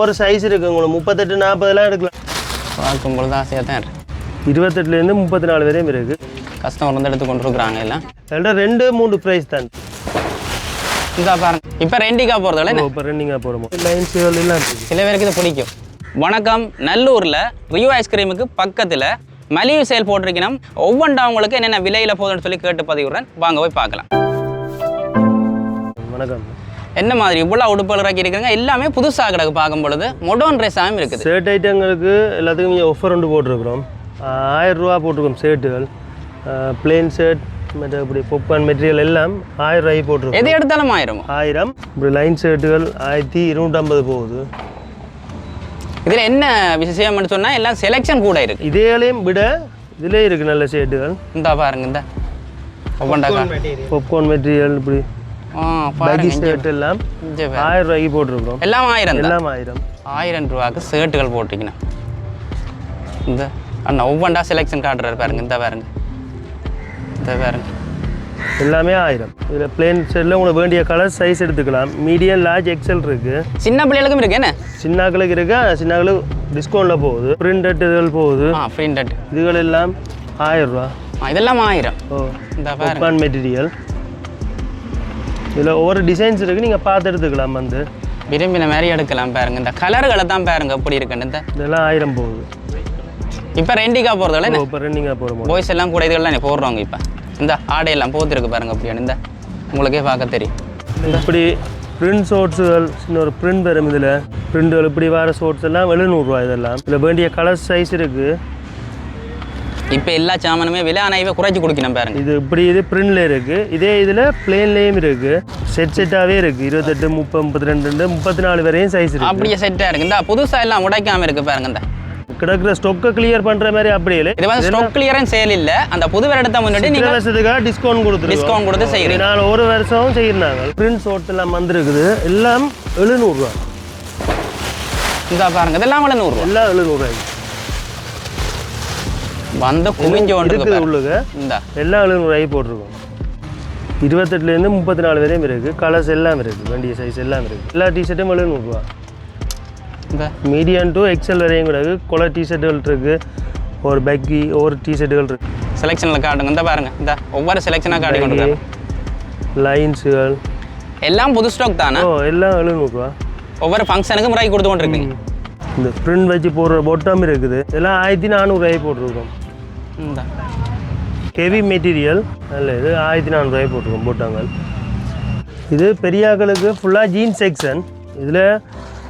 ஒரு சைஸ் இருக்குது உங்களுக்கு 38 40 எடுக்கலாம். பார்க்கும்பொழுது ஆசையாக தான் இருக்குது. 28லேருந்து 34 வரையும் இருக்குது. கஸ்டமர் வந்து எடுத்து கொண்டு இருக்கிறாங்க எல்லாம். எல்லாம் 2-3 ப்ரைஸ் தான். இதா பாருங்க, இப்போ ரெண்டிங்காக போகிறதால இப்போ ரெண்டிங்காக போகிறோம். லைன்ஸ் எல்லாம் இருக்குது. சில பேருக்கு இது பிடிக்கும். வணக்கம், நல்லூரில் ரியோ ஐஸ்கிரீமுக்கு பக்கத்தில் மலிவு சேல் போட்டிருக்கணும். ஒவ்வொன்றவங்களுக்கு என்னென்ன விலையில் போகுதுன்னு சொல்லி கேட்டு பதிவுறேன். வாங்க போய் பார்க்கலாம். வணக்கம். என்ன மாதிரி இவ்வளோ உடுப்புகள் இறக்கி இருக்கிறாங்க, எல்லாமே புதுசாக கிடக்கு. பார்க்கும் பொழுது மொடர்ன் ட்ரெஸ்ஸாகவும் இருக்குது. ஷர்ட் ஐட்டங்களுக்கு எல்லாத்துக்கும் இங்கே ஆஃபர் ஒன்று போட்டிருக்கிறோம். 1000 ரூபா போட்டிருக்கோம் ஷர்ட்டுகள். பிளெயின் ஷர்ட் மற்ற இப்படி பொப்பான் மெட்டீரியல் எல்லாம் 1000 ரூபாய் போட்டிருக்கோம். எது எடுத்தாலும் 1000. இப்படி லைன் ஷர்ட்டுகள் 1250 போகுது. இதில் என்ன விஷயம்னு சொன்னால் எல்லாம் செலெக்ஷன் கூட இருக்குது. இதேலையும் விட இதிலே இருக்குது நல்ல ஷர்ட்டுகள். இந்த பாருங்க, இந்த பொப்கார்ன் மெட்டீரியல் இப்படி பேக்கி ஷர்ட் எல்லாம் 1000 ரூபாய்க்கு போட்டிருக்கோம். எல்லாம் 1000. எல்லாம் 1000. 1000 ரூபாய்க்கு ஷர்ட்டுகள் போட்டிருக்கணும். இந்த அண்ணா ஒவ்வொன்றா செலெக்ஷன் காட்டுறாரு பாருங்க. இந்த பாருங்க, இந்த பாருங்க, எல்லாமே 1000. இதில் பிளேன் ஷர்ட்டில் உங்களுக்கு வேண்டிய கலர் சைஸ் எடுத்துக்கலாம். மீடியம், லார்ஜ், எக்ஸல் இருக்குது. சின்ன பிள்ளைகளுக்கும் இருக்கு. என்ன சின்னாக்களுக்கு இருக்கு. சின்னாக்களுக்கு டிஸ்கவுண்ட்டில் போகுது. பிரிண்டட் இதுகள் போகுது. பிரிண்டட் இதுகள் எல்லாம் 1000 ரூபா. இதெல்லாம் 1000. இந்த பொப்பான் மெட்டீரியல். இதில் ஒவ்வொரு டிசைன்ஸ் இருக்குது, நீங்கள் பார்த்து எடுத்துக்கலாம். வந்து விரும்பின மாதிரி எடுக்கலாம். பாருங்க, இந்த கலர்களை தான் பாருங்க எப்படி இருக்குன்னு. இதெல்லாம் 1000 போகுது. இப்போ ரெண்டிங்காக போகிறதால இப்போ ரெண்டிங்காக போகிறோம். பாய்ஸ் எல்லாம் கூட இதுகள்லாம் போடுறவங்க. இப்போ இந்த ஆடையெல்லாம் போத்திருக்கு பாருங்க. அப்படியான இந்த உங்களுக்கே பார்க்க தெரியும். இப்படி பிரிண்ட் ஷோட்ஸுகள் சின்ன ஒரு பிரிண்ட் வரும். இதில் பிரிண்டுகள் இப்படி வர ஷோட்ஸ் எல்லாம் 700 ரூபா. இதெல்லாம் இதில் வேண்டிய கலர் சைஸ் இருக்குது. இப்போ எல்லா சாமானுமே விலை ஆனால் இவ குறைச்சி கொடுக்கணும் பாருங்க. இது இப்படி இது பிரிண்ட்ல இருக்குது. இதே இதில் பிளேன்லேயும் இருக்குது. செட்டாகவே இருக்குது. 28, 30, 32, 34 வரையும் சைஸ் இருக்குது. அப்படியே செட்டாக இருக்குது. இந்த புதுசாக எல்லாம் உடைக்காமல் இருக்குது பாருங்க. இந்த கிடக்கிற ஸ்டொக்கை கிளியர் பண்ணுற மாதிரி அப்படியே இல்லை. இது வந்து ஸ்டாக் கிளியரன்ஸ் சேல் இல்லை. அந்த புது வருடத்தை முன்னாடி நீங்கள் வருஷத்துக்காக டிஸ்கவுண்ட் கொடுத்து செய்கிறீங்க. நான் ஒரு வருஷமும் செய்யிருந்தாங்க. பிரிண்ட் ஷோட்ஸ் எல்லாம் வந்துருக்குது. எல்லாம் 700 ரூபா. இந்த பாருங்க, இதெல்லாம் 700 ரூபா. எல்லாம் 700 ரூபாய். வந்து குவிஞ்சோண்டு இருக்குது உள்ளுக. இந்த எல்லாம் 700 ரூபாய் போட்டிருக்கோம். 28லேருந்து 34 வரையும் இருக்குது. கலர்ஸ் எல்லாம் இருக்குது. வேண்டிய சைஸ் எல்லாம் இருக்குது. எல்லா டிஷர்ட்டும் 700 ரூபா. இந்த மீடியம் டு எக்ஸல் வரையும் கூட கொலர் டிஷர்ட்டுகள் இருக்குது. ஒரு பேக்கி ஒவ்வொரு டிஷர்ட்டுகள் இருக்குது. செலெக்ஷனில் காட்டுங்க. இந்த பாருங்க, இந்த ஒவ்வொரு செலெக்ஷனாக காட்டி கொண்டு லைன்ஸுகள் எல்லாம் புது ஸ்டாக் தானே. எல்லாம் 700 ரூபா. ஒவ்வொரு ஃபங்க்ஷனுக்கும் முறை கொடுத்து கொண்டு இருக்கீங்க. இந்த பிரிண்ட் வச்சு போடுற பொட்டம் இருக்குது. எல்லாம் 1400 ரூபாய் போட்டிருக்கோம். இந்த ஹெவி மெட்டீரியல் நல்ல இது 1400 ரூபாய் போட்டிருக்கோம் பொட்டங்கள். இது பெரியாக்களுக்கு ஃபுல்லாக ஜீன்ஸ் செக்ஷன். இதில்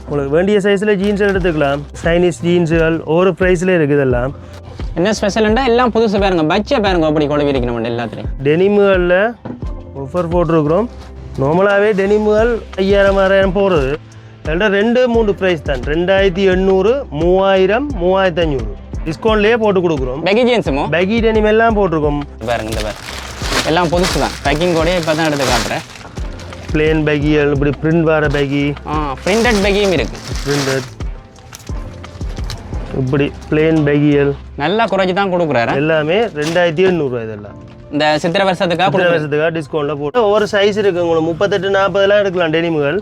உங்களுக்கு வேண்டிய சைஸில் ஜீன்ஸ் எடுத்துக்கலாம். சைனீஸ் ஜீன்ஸுகள் ஒவ்வொரு ப்ரைஸில் இருக்குது. இதெல்லாம் என்ன ஸ்பெஷல்ண்டா எல்லாம் புதுசு பாருங்க. பட்ஜெட் பாருங்க அப்படி கொண்டு இருக்கணும். எல்லாத்துலேயும் டெனிமுகளில் ஆஃபர் போட்டிருக்கிறோம். நார்மலாகவே டெனிமுகள் 5000 6000 போகிறது. அதில் 2-3 ப்ரைஸ் தான். 2800, 3000, 3500 டிஸ்கவுண்ட்லேயே போட்டு கொடுக்குறோம். பேக்கி ஜீன்ஸுமோ பேக்கி டெனிம் எல்லாம் போட்டிருக்கோம். பாருங்க, இந்த பாருங்க எல்லாம் புதுசு தான். பேக்கிங் கூட இப்போ தான் எடுத்து காட்டுறேன். பிளேன் பேக்கி இப்படி பிரிண்ட் வர பேக்கி. பிரிண்டட் பேக்கியும் இருக்குது. பிரிண்டட் இப்படி பிளேன் பேக்கியல் நல்லா குறைச்சி தான் கொடுக்குறாரு. எல்லாமே 2800 ரூபாய். இதெல்லாம் இந்த சித்திரை வருஷத்துக்காக டிஸ்கவுண்ட்டில் போட்டு ஒவ்வொரு சைஸ் இருக்குது. உங்களுக்கு 38, 40 எடுக்கலாம் டெனிமுகள்.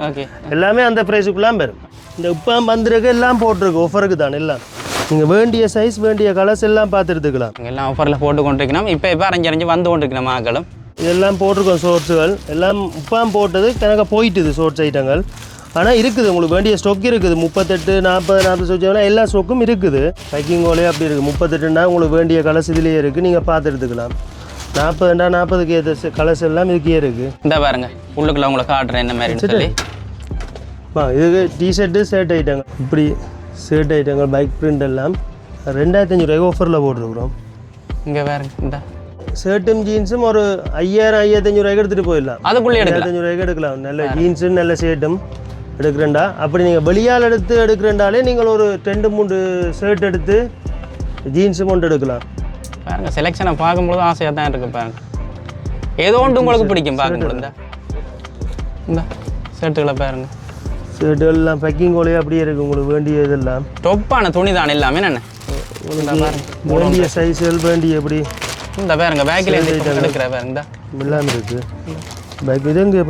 எல்லாமே அந்த ப்ரைஸுக்குலாம் பெறும். இந்த இப்போ வந்திருக்கு எல்லாம் போட்டிருக்கு. ஆஃபருக்கு தான் எல்லாம். நீங்கள் வேண்டிய சைஸ் வேண்டிய கலர்ஸ் எல்லாம் பார்த்து எடுத்துக்கலாம். எல்லாம் ஆஃபரில் போட்டு கொண்டிருக்கணும். இப்போ அரைஞ்சு வந்து கொண்டிருக்கணும் ஆக்களும். இதெல்லாம் போட்டிருக்கோம். ஷோர்ட்ஸுகள் எல்லாம் இப்போ போட்டது கணக்காக போயிட்டுது ஷோர்ட்ஸ் ஐட்டங்கள். ஆனால் இருக்குது, உங்களுக்கு வேண்டிய ஸ்டொக் இருக்குது. 38, 40, 40 சொச்செல்லாம் எல்லா ஸ்டொக்கும் இருக்குது. பேக்கிங்கோலே அப்படி இருக்குது. 38னா உங்களுக்கு வேண்டிய கலர்ஸ் இதுலேயே இருக்குது. நீங்கள் பார்த்து எடுத்துக்கலாம். 40னா 40க்கு ஏற்ற கலர்ஸ் எல்லாம் இதுக்கே இருக்குது. இந்த பாருங்க உள்ளுக்குள்ள உங்களை காட்டுறேன் என்ன மாதிரி சொல்லி. இதுக்கு டிஷர்ட்டு ஷர்ட் ஐட்டங்கள். இப்படி ஷர்ட் ஐட்டங்கள் பைக் பிரிண்ட் எல்லாம் 2500 ரூபாய்க்கு ஆஃபரில் போட்டிருக்கிறோம். இங்கே பாருங்க, இந்த ஷர்ட்டும் ஜீன்ஸும் ஒரு 5000, 5500 ரூபாய்க்கு எடுத்துகிட்டு போயிடலாம். அதுக்குள்ளே 2500 ரூபாய்க்கு எடுக்கலாம். நல்ல ஜீன்ஸும் நல்ல ஷர்ட்டும் எடுக்கிறேன்டா. அப்படி நீங்கள் வெளியால் எடுக்கிறேன்டாலே நீங்கள் ஒரு 2-3 ஷர்ட் எடுத்து ஜீன்ஸும் கொண்டு எடுக்கலாம். பாருங்க, செலெக்ஷனை பார்க்கும்போது ஆசையாக தான் இருக்குது. பாருங்க, ஏதோ ஒன்று உங்களுக்கு பிடிக்கும் பார்க்கும்போது. இந்த ஷர்ட்டுகளை பாருங்க. ஷர்ட்டுகள் எல்லாம் பேக்கிங் கோலையே அப்படியே இருக்குது. உங்களுக்கு வேண்டிய இதெல்லாம் டொப்பான துணி தான் எல்லாமே. என்ன வேண்டிய சைஸ்கள் வேண்டிய எப்படி இந்த பாருங்க பேக்கில் எடுக்கிற பாருங்க எல்லாம் இருக்குது. பேக் இது எங்கே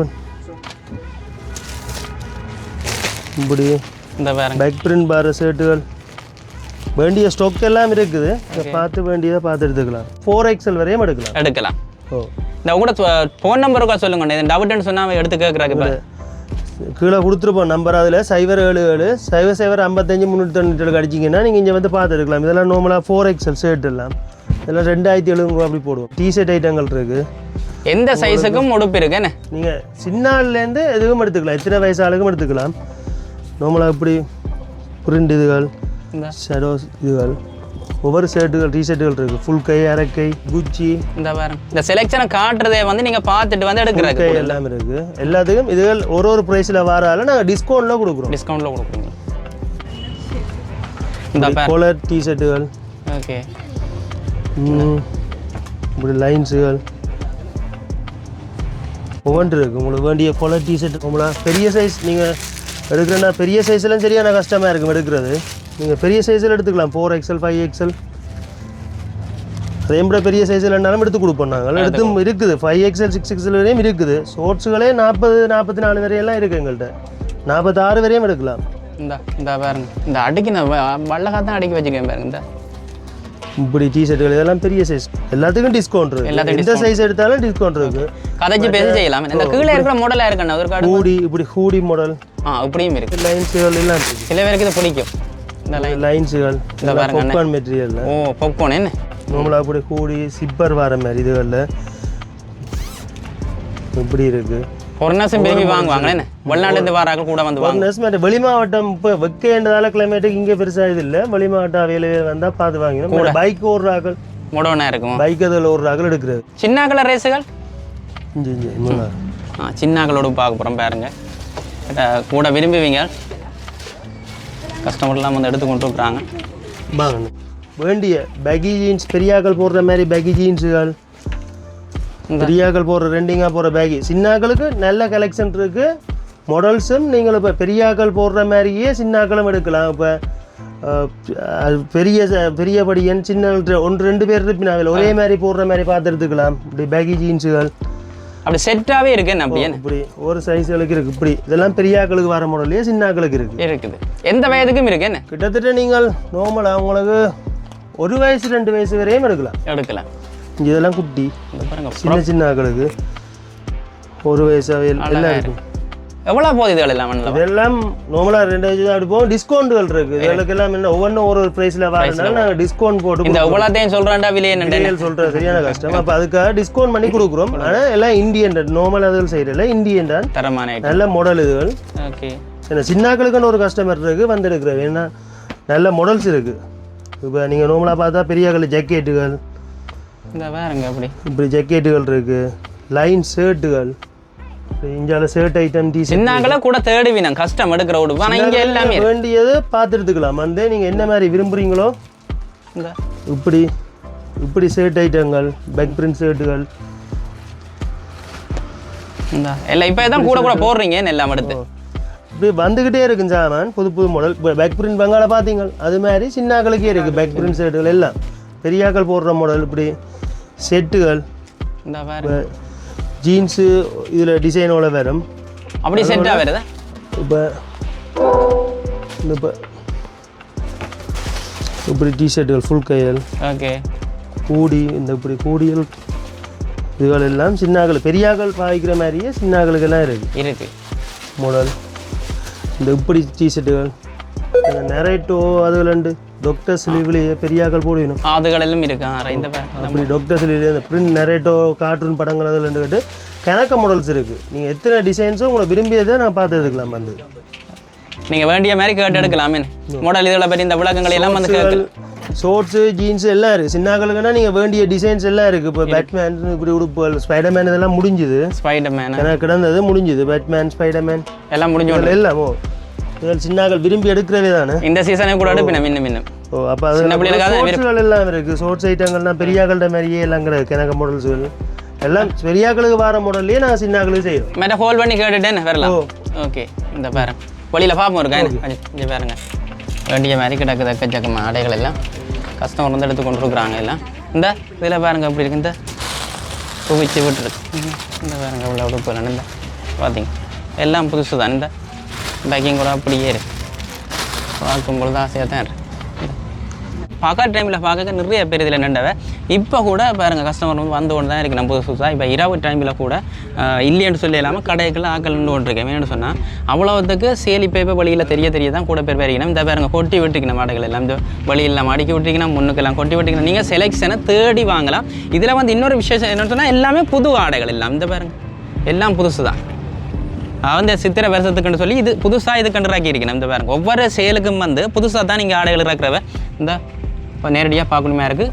இப்படி இந்த பாருங்க பேக் பிரிண்ட் பார் ஷர்ட்டுகள் வேண்டிய ஸ்டாக் எல்லாம் இருக்குது. பார்த்து வேண்டியதை பார்த்து எடுத்துக்கலாம். 4XL வரையும் எடுக்கலாம். ஓ இந்த உங்களோட ஃபோன் நம்பருக்கா சொல்லுங்க. இது டவுட்னு சொன்னால் எடுத்து கேட்குறாங்க. இப்போ கீழே கொடுத்துருப்போம் நம்பர். அதில் 077 00 55 397 அடிச்சிங்கன்னா நீங்கள் இங்கே வந்து பார்த்து எடுக்கலாம். இதெல்லாம் நார்மலாக 4XL ஷர்ட் எல்லாம் இதெல்லாம் 2700 அப்படி போடுவோம். டிஷர்ட் ஐட்டங்கள் இருக்குது. எந்த சைஸுக்கும் உடுப்பு இருக்குன்னு நீங்கள் சின்னாலேருந்து எதுவும் எடுத்துக்கலாம். எத்தனை வயசு ஆளுக்கும் எடுத்துக்கலாம். நார்மலாக இப்படி பிரிண்ட் இதுகள் ஷேடோஸ் இதுகள் ஒவ்வொரு ஷர்ட்டுகள் டிஷர்ட்டுகள் இருக்குது. ஃபுல் கை அரைக்கை குச்சி இந்த பாருங்க. இந்த செலெக்ஷனை காட்டுறதே வந்து நீங்கள் பார்த்துட்டு வந்து எடுக்கிறாங்க. எல்லாம் இருக்குது. எல்லாத்துக்கும் இதுகள் ஒரு ப்ரைஸில் வரால நாங்கள் டிஸ்கவுண்ட்டில் கொடுக்குறோம். டிஸ்கவுண்ட்டில் கொடுக்குறோம். இந்த கோலர் டிஷர்ட்டுகள் ஓகே இப்படி லைன்ஸுகள் ஒவ்வொன்று இருக்குது. உங்களுக்கு வேண்டிய கோலர் டிஷர்ட் உங்களுக்கு பெரிய சைஸ் நீங்கள் எடுக்கிறேன்னா பெரிய சைஸ்லாம் சரியான கஷ்டமாக இருக்கும் எடுக்கிறது. நீங்கள் பெரிய சைஸில் எடுத்துக்கலாம். 4XL 5XL அதே மாதிரி பெரிய சைஸில் இருந்தாலும் எடுத்து கொடுப்போம். நாங்கள் எடுத்தும் இருக்குது. 5XL 6XL வரையும் இருக்குது. ஷோர்ட்ஸுகளே 40 44 வரையெல்லாம் இருக்குது எங்கள்கிட்ட. 46 வரையும் எடுக்கலாம். இந்த பாருங்க இந்த அடிக்கு நான் வள்ளகாத்தான் அடிக்க வச்சுக்கேன் பாருங்க. இந்த இப்படி டிஷர்ட்டுகள் இதெல்லாம் பெரிய சைஸ் எல்லாத்துக்கும் டிஸ்கவுண்ட் இருக்குது. எந்த சைஸ் எடுத்தாலும் டிஸ்கவுண்ட் இருக்குது. கதைச்சு பேசி செய்யலாம். இந்த கீழே இருக்கிற மாடலாக இருக்குண்ணா ஒரு கார்டு ஹூடி இப்படி ஹூடி மாடல் இப்படியும் இருக்குது. லைன்ஸுகள் எல்லாம் இருக்குது. சில பேருக்கு இது பிடிக்கும். இந்த லைன்ஸுகள் இந்த பாருங்க பாப்கார்ன் மெட்டீரியல். ஓ பாப்கார்ன் என்ன நார்மலாக அப்படி ஹூடி சிப்பர் வர மாதிரி இதுகளில் இப்படி இருக்குது. ஃபாரினர்ஸும் பேபி வாங்குவாங்க என்ன வெளிநாட்டுலேருந்து வராங்க கூட வந்து வாங்க. வெளி மாவட்டம் இப்போ வைக்கன்றதால கிளைமேட்டுக்கு இங்கே பெருசாக இது இல்லை. வெளி மாவட்டம் அவையில் வந்தால் பார்த்து வாங்கினோம். பைக் ஓடுறாக்கள் மொடோனா இருக்கும். பைக் அதில் ஓடுறாக்கள் எடுக்கிறது. சின்ன கலர் ரேஸுகள் இஞ்சி சின்னாக்களோடு பார்க்க போகிறோம் பாருங்க. கூட விரும்புவீங்க கஸ்டமர்லாம் வந்து எடுத்து கொண்டு இருக்கிறாங்க. வாங்க வேண்டிய பேகி ஜீன்ஸ் பெரியாக்கள் போடுற மாதிரி பேகி ஜீன்ஸுகள் பெரியாக்கள் போடுற ரெண்டிங்காக போடுற பேகி சின்னாக்களுக்கு நல்ல கலெக்ஷன் இருக்குது. மாடல்ஸும் நீங்கள் இப்போ பெரியாக்கள் போடுற மாதிரியே சின்னாக்களும் எடுக்கலாம். இப்போ பெரிய படியன் சின்ன 1-2 பேர் இருப்பினாவில் ஒரே மாதிரி போடுற மாதிரி பார்த்து எடுத்துக்கலாம். இப்படி பேகி ஜீன்ஸுகள் அப்படி செட்டாகவே இருக்கு. இப்படி ஒரு சைஸ்களுக்கு இருக்குது. இப்படி இதெல்லாம் பெரியாக்களுக்கு வர மாடல்லையே சின்னாக்களுக்கு இருக்குது. எந்த வயதுக்கும் இருக்கு என்ன கிட்டத்தட்ட நீங்கள் நார்மலாக உங்களுக்கு 1 வயசு 2 வயசு வரையும் எடுக்கலாம். இதெல்லாம் குட்டி சின்ன சின்ன ஆக்களுக்கு 1 வயசு எல்லாம் இருக்கும். எவ்வளோ போகுது இதெல்லாம்? இதெல்லாம் நார்மலாக 2 வயசு தான் எடுப்போம். டிஸ்கவுண்ட்டுகள் இருக்குது. இதுக்கெல்லாம் என்ன ஒவ்வொன்றும் ஒரு ப்ரைஸில் வரதுனால நாங்கள் டிஸ்கவுண்ட் போட்டு இந்த எவ்வளோத்தையும் சொல்கிறாண்டா விலையை சொல்கிறது சரியான கஷ்டம். அப்போ அதுக்காக டிஸ்கவுண்ட் பண்ணி கொடுக்குறோம். ஆனால் எல்லாம் இந்தியன் நார்மல் அதில் செய்யல இந்தியன் தான் தரமான நல்ல மாடல் இதுகள். ஓகே சின்னாக்களுக்குன்னு ஒரு கஸ்டமர் இருக்குது வந்து எடுக்கிறது. ஏன்னா நல்ல மாடல்ஸ் இருக்குது. இப்போ நீங்கள் நார்மலாக பார்த்தா பெரியாக்கள் ஜக்கெட்டுகள் இந்த வேறுங்க அப்படி இப்படி ஜக்கெட்டுகள் இருக்குது. லைன் ஷர்ட்டுகள் இந்தியாவில் ஷர்ட் ஐட்டம் சின்னாக்களை கூட தேடுவீங்க கஷ்டம் எடுக்கிற விடு. ஆனால் இங்கே எல்லாமே வேண்டியது பார்த்து எடுத்துக்கலாம். வந்து நீங்கள் என்ன மாதிரி விரும்புகிறீங்களோ இப்படி ஷர்ட் ஐட்டங்கள் பேக் பிரிண்ட் ஷர்ட்டுகள் எல்லாம் இப்போ தான் கூட போடுறீங்க எல்லாம் எடுத்து இப்படி வந்துக்கிட்டே இருக்குங்க சாமான். புது மாடல் பேக் பிரிண்ட் பங்காள பார்த்தீங்க அது மாதிரி சின்னாக்களுக்கே இருக்குது பேக் பிரிண்ட் ஷர்ட்டுகள் எல்லாம் பெரியாக்கள் போடுற மாடல். இப்படி செட்டுகள் இந்த ஜீன்ஸு இதில் டிசைனோட வரும். அப்படி செட்டாக வருதா? இப்போ இப்படி டிஷர்ட்டுகள் ஃபுல் கைகள் ஓகே கூடி இப்படி கூடிகள் இதுகள் எல்லாம் சின்னாக்கள் பெரியாக்கள் பாய்க்கிற மாதிரியே சின்னாக்களுக்கெல்லாம் இருக்குது மாடல். இந்த இப்படி டிஷர்ட்டுகள் நெரைட்டோ அதுகள் டாக்டர் ஸ்லீவ்லேயே பெரியாக்கள் போடணும். அதுகள் எல்லாம் இருக்கு. அப்படி டாக்டர் ஸ்லீவ்லேயே இந்த பிரிண்ட் நெரைட்டோ கார்ட்டூன் படங்கள் அதில் கேட்டு கணக்க மாடல்ஸ் இருக்குது. நீங்கள் எத்தனை டிசைன்ஸும் உங்களை விரும்பியதை நான் பார்த்து எடுக்கலாம். வந்து நீங்கள் வேண்டிய மாதிரி கேட்டு எடுக்கலாமே மாடல் இதில் பற்றி இந்த விளக்கங்கள் எல்லாம் வந்து ஷோர்ட்ஸு ஜீன்ஸு எல்லாம் இருக்குது. சின்னாக்களுக்குன்னா நீங்கள் வேண்டிய டிசைன்ஸ் எல்லாம் இருக்குது. இப்போ பேட்மேன் இப்படி உடுப்புகள் ஸ்பைடர்மேன் இதெல்லாம் முடிஞ்சுது. ஸ்பைடர்மேன் எனக்கு கிடந்தது முடிஞ்சுது. பேட்மேன் ஸ்பைடர்மேன் எல்லாம் முடிஞ்சு எல்லாமோ சின்னாக்கள் விரும்பி எடுக்கிறவே தானே இந்த சீசனே கூட எடுப்பின மின்னும். ஓ அப்போ அது ஷோர்ட்ஸ்கள் எல்லாம் இருக்குது. ஷோர்ட்ஸ் ஐட்டங்கள்லாம் பெரியாக்கள்கிட்ட மாதிரியே எல்லாம் கிடையாது. கணக்கு மாடல்ஸ்கள் எல்லாம் பெரியாக்களுக்கு வர மாடல்லையே நான் சின்னாக்களுக்கு செய்வோம். மேடம் ஹோல் பண்ணி கேட்டுட்டேன் வரலாம். ஓகே இந்த பாருங்க வழியில் பாப்போம் இருக்கா இங்கே பாருங்க வேண்டிய மாதிரி கிடக்குது. எக்கச்சக்கமாக ஆடைகள் எல்லாம் கஸ்டமர் வந்து எடுத்து கொண்டு இருக்கிறாங்க. எல்லாம் இந்த இதில் பாருங்க அப்படி இருக்கு. இந்த குவிச்சு விட்டுருக்கு. இந்த பாருங்க இவ்வளோ உடுப்பு இந்த பார்த்தீங்க எல்லாம் புதுசு தான். இந்த பேக்கிங் கூட அப்படியே இருக்கு. பார்க்கும்பொழுது ஆசையாக தான் இருக்கு. பார்க்குற டைமில் பார்க்க நிறைய பேர் இதில் நின்றவை. இப்போ கூட பாருங்கள் கஸ்டமர் வந்து கொண்டு தான் இருக்குது. நம்ம புதுசாக இப்போ இரவு டைமில் கூட இல்லைன்னு சொல்லி இல்லாமல் கடைக்குள்ள ஆக்கள் நின்று கொண்டிருக்கேன். வேணும்னு சொன்னால் அவ்வளோத்துக்கு சேலி பேப்பர் வழியில் தெரிய தான் கூட பேர் வரைக்கணும். இந்த பாருங்க கொட்டி விட்டுக்கணும் மாடுகள் எல்லாம். இந்த வழியில் மடிக்கி விட்டுக்கணும், முன்னுக்கெல்லாம் கொட்டி விட்டுக்கணும். நீங்கள் செலெக்ஷனை தேடி வாங்கலாம். இதில் வந்து இன்னொரு விசேஷம் என்னென்னு சொன்னால் எல்லாமே புது ஆடைகள் எல்லாம். இந்த பாருங்க எல்லாம் புதுசு தான். வந்து சித்திரை வருஷத்துக்குன்னு சொல்லி இது புதுசாக இது கண்டுராக்கி இருக்கணும். இந்த பாருங்க ஒவ்வொரு சேலுக்கும் வந்து புதுசாக தான் நீங்கள் ஆடைகள் இருக்கிறவ இந்த இப்போ நேரடியாக பார்க்கணுமே இருக்குது.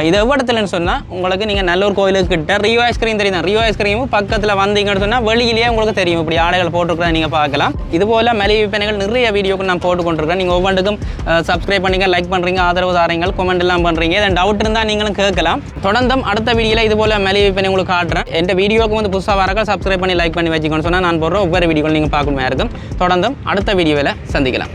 இது எவ்வளோத்துலன்னு சொன்னால் உங்களுக்கு நீங்கள் நல்லூர் கோயிலுக்கு கிட்ட ரியோ ஐஸ்கிரீம் தெரியும். ரியோ ஐஸ்கிரீமும் பக்கத்தில் வந்தீங்கன்னு சொன்னால் வெளியிலேயே உங்களுக்கு தெரியும் இப்படி ஆடைகள் போட்டுருக்கிறத நீங்கள் பார்க்கலாம். இதுபோல் மலிவு விற்பனைகள் நிறைய வீடியோக்கு நான் போட்டு கொண்டிருக்கேன். நீங்கள் ஒவ்வொன்றுக்கும் சப்ஸ்கிரைப் பண்ணிங்க, லைக் பண்ணுறீங்க, ஆதரவு தாரீங்கள், கமெண்ட் எல்லாம் பண்ணுறீங்க. இதை டவுட் இருந்தால் நீங்களும் கேட்கலாம். தொடர்ந்தும் அடுத்த வீடியோவில் இதுபோல் மலிவு விற்பனை உங்களுக்கு காட்டுறேன். எந்த வீடியோக்கு வந்து புதுசாக வரக்க சப்ஸ்கிரைப் பண்ணி லைக் பண்ணி வச்சுக்கணும்னு சொன்னால் நான் போடுற ஒவ்வொரு வீடியோவில் நீங்கள் பார்க்கணுமே இருக்கும். தொடர்ந்தும் அடுத்த வீடியோவில் சந்திக்கலாம்.